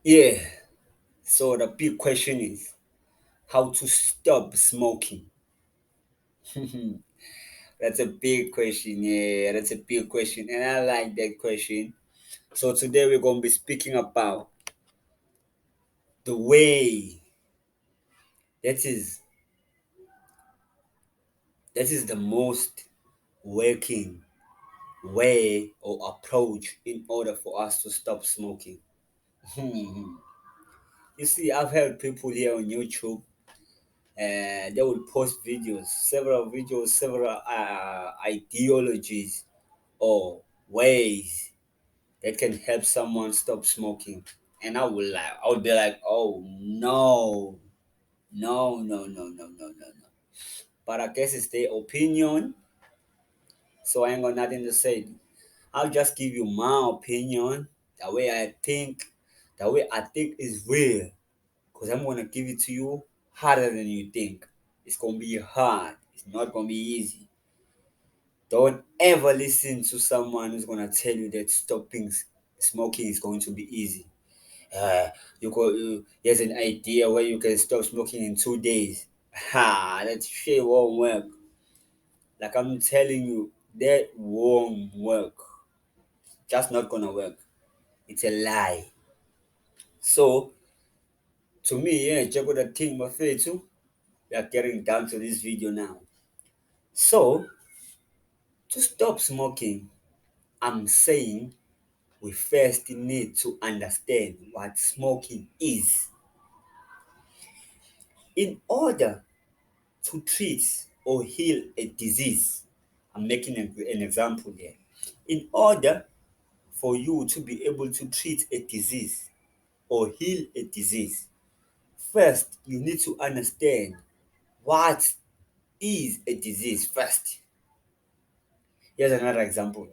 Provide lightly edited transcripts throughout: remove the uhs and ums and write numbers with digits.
Yeah. So the big question is how to stop smoking. That's a big question. Yeah, that's a big question. And I like that question. So today we're going to be speaking about the way that is the most working way or approach in order for us to stop smoking. You see, I've heard people here on YouTube and they will post videos, several videos, several ideologies or ways that can help someone stop smoking. And I would be like, oh no, no. But I guess it's their opinion, so I ain't got nothing to say. I'll just give you my opinion, the way I think, the way I think is real. Because I'm gonna give it to you harder than you think. It's gonna be hard. It's not gonna be easy. Don't ever listen to someone who's gonna tell you that smoking is going to be easy. Here's an idea where you can stop smoking in 2 days. Ha, that shit won't work. Like I'm telling you, that won't work. Just not gonna work. It's a lie. So to me, yeah, check out the thing, my face too. We are getting down to this video now. So to stop smoking, I'm saying we first need to understand what smoking is in order to treat or heal a disease. I'm making an example here. In order for you to be able to treat a disease or heal a disease, first you need to understand what is a disease first. Here's another example.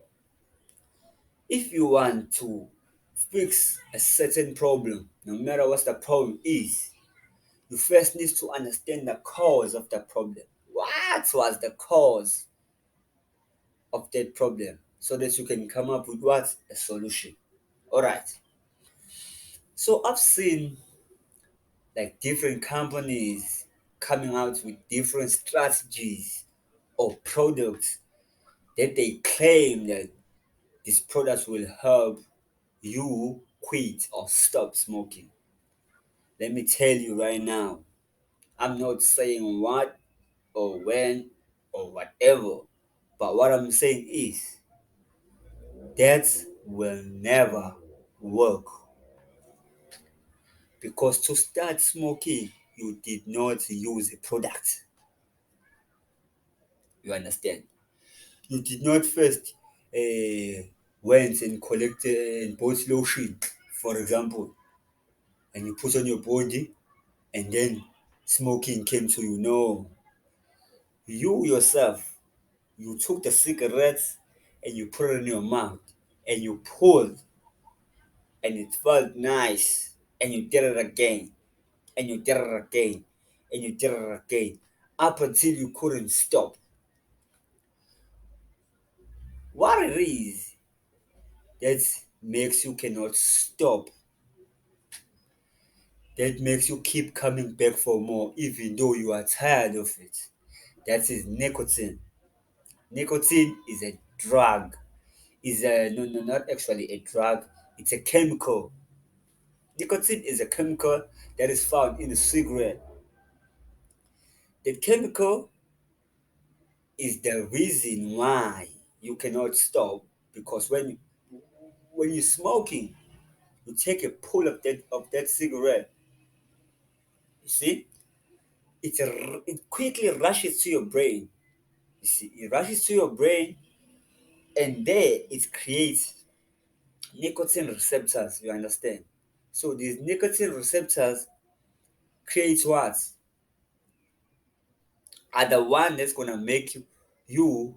If you want to fix a certain problem, no matter what the problem is, you first need to understand the cause of the problem. What was the cause of that problem so that you can come up with what? A solution. All right. So I've seen like different companies coming out with different strategies or products that they claim that these products will help you quit or stop smoking. Let me tell you right now, I'm not saying what or when or whatever, but what I'm saying is that will never work because to start smoking, you did not use a product. You understand? You did not first went and collected and bought lotion, for example, and you put on your body, and then smoking came to you. No, you yourself, you took the cigarettes and you put it in your mouth, and you pulled, and it felt nice, and you did it again, and you did it again, and you did it again, up until you couldn't stop. What it is that makes you cannot stop, that makes you keep coming back for more even though you are tired of it, that is nicotine. Nicotine is a drug. Is a no, not actually a drug. It's a chemical. Nicotine is a chemical that is found in a cigarette. The chemical is the reason why you cannot stop because when you're smoking, you take a pull of that cigarette. You see, it quickly rushes to your brain. You see, it rushes to your brain, and there it creates nicotine receptors. You understand? So these nicotine receptors create what are the one that's gonna make you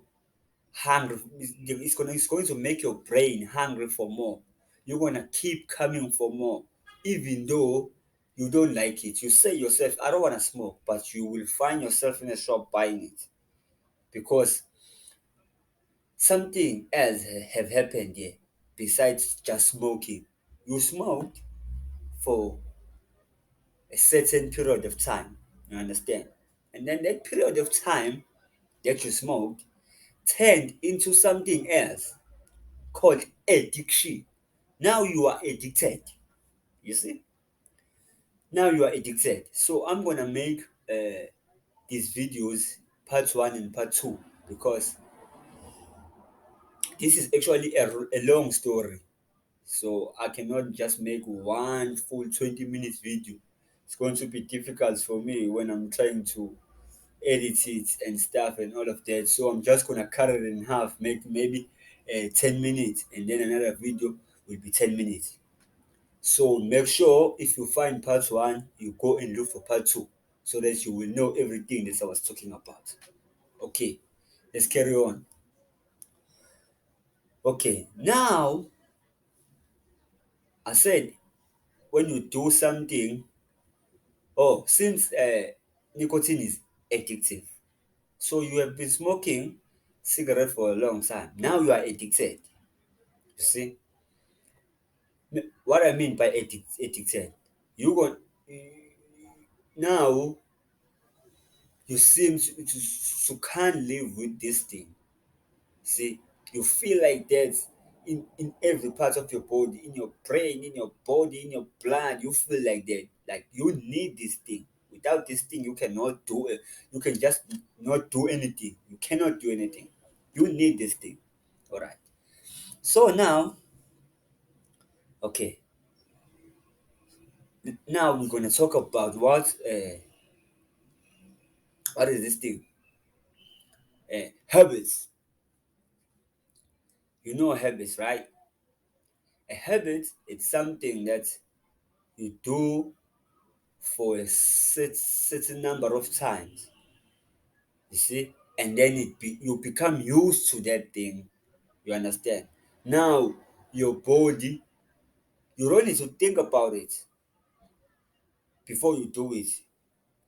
hungry. It's going to make your brain hungry for more. You're gonna keep coming for more, even though you don't like it. You say yourself, I don't wanna smoke, but you will find yourself in a shop buying it because something else have happened here besides just smoking. You smoked for a certain period of time. You understand? And then that period of time that you smoked turned into something else called addiction. Now you are addicted. You see? Now you are addicted. So I'm gonna make these videos part one and part two because this is actually a long story. So I cannot just make one full 20 minutes video. It's going to be difficult for me when I'm trying to edit it and stuff and all of that. So I'm just gonna cut it in half, make maybe 10 minutes, and then another video will be 10 minutes. So make sure if you find part one, you go and look for part two so that you will know everything that I was talking about. Okay, let's carry on. Okay, now I said when you do something, oh, since nicotine is addictive, so you have been smoking cigarette for a long time. Now you are addicted. You see what I mean by addicted? You got now you seem to can't live with this thing. See, you feel like that in every part of your body, in your brain, in your body, in your blood. You feel like that. Like you need this thing. Without this thing, you cannot do it. You can just not do anything. You cannot do anything. You need this thing. All right. So now, okay. Now we're gonna talk about what is this thing? Habits. You know habits, right? A habit is something that you do for a certain number of times, you see, and then you become used to that thing. You understand? Now your body, you don't need to think about it before you do it.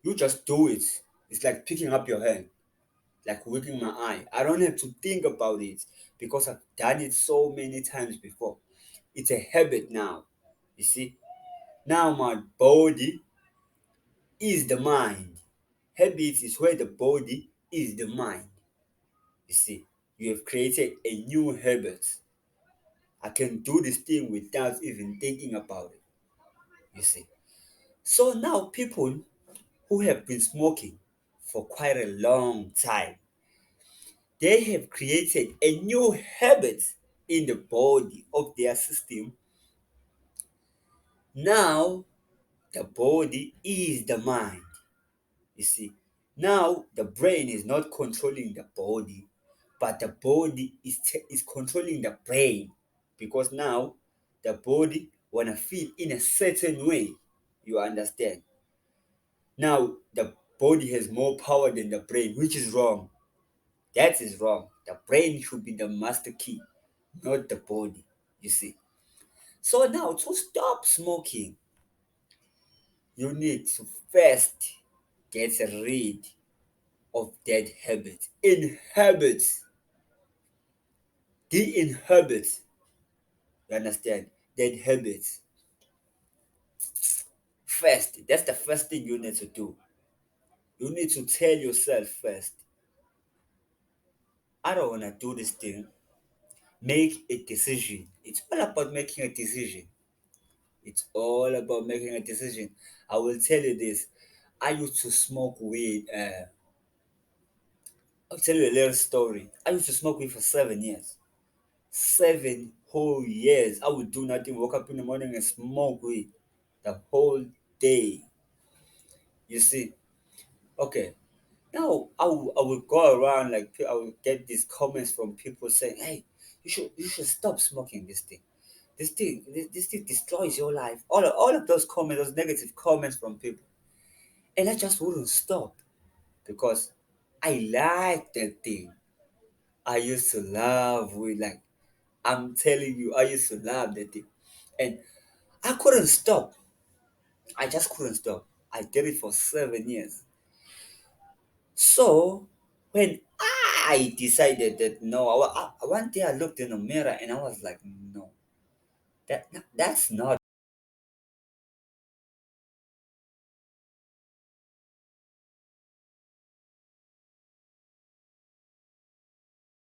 You just do it. It's like picking up your hand, like winking my eye. I don't have to think about it because I've done it so many times before. It's a habit now. You see? Now my body is the mind. Habit is where the body is the mind. You see, you have created a new habit. I can do this thing without even thinking about it. You see. So now people who have been smoking for quite a long time, they have created a new habit in the body of their system. Now the body is the mind. You see, now the brain is not controlling the body, but the body is controlling the brain because now the body wanna feel in a certain way. You understand? Now the body has more power than the brain, which is wrong. That is wrong. The brain should be the master key, not the body. You see. So now to stop smoking, you need to first get rid of that habit. Inhabit. De-inhabit. You understand? That habit. First, that's the first thing you need to do. You need to tell yourself first, I don't want to do this thing. Make a decision. It's all about making a decision. It's all about making a decision. I will tell you this. I used to smoke weed. I'll tell you a little story. I used to smoke weed for 7 years. 7 whole years. I would do nothing, wake up in the morning and smoke weed the whole day. You see? Okay. Now I will go around like I will get these comments from people saying, "Hey, you should stop smoking this thing. This thing destroys your life." All of those comments, those negative comments from people, and I just wouldn't stop because I like that thing. I used to love weed. Like I'm telling you, I used to love that thing, and I couldn't stop. I just couldn't stop. I did it for 7 years. So when I decided that no, one day I looked in the mirror and I was like, no, that's not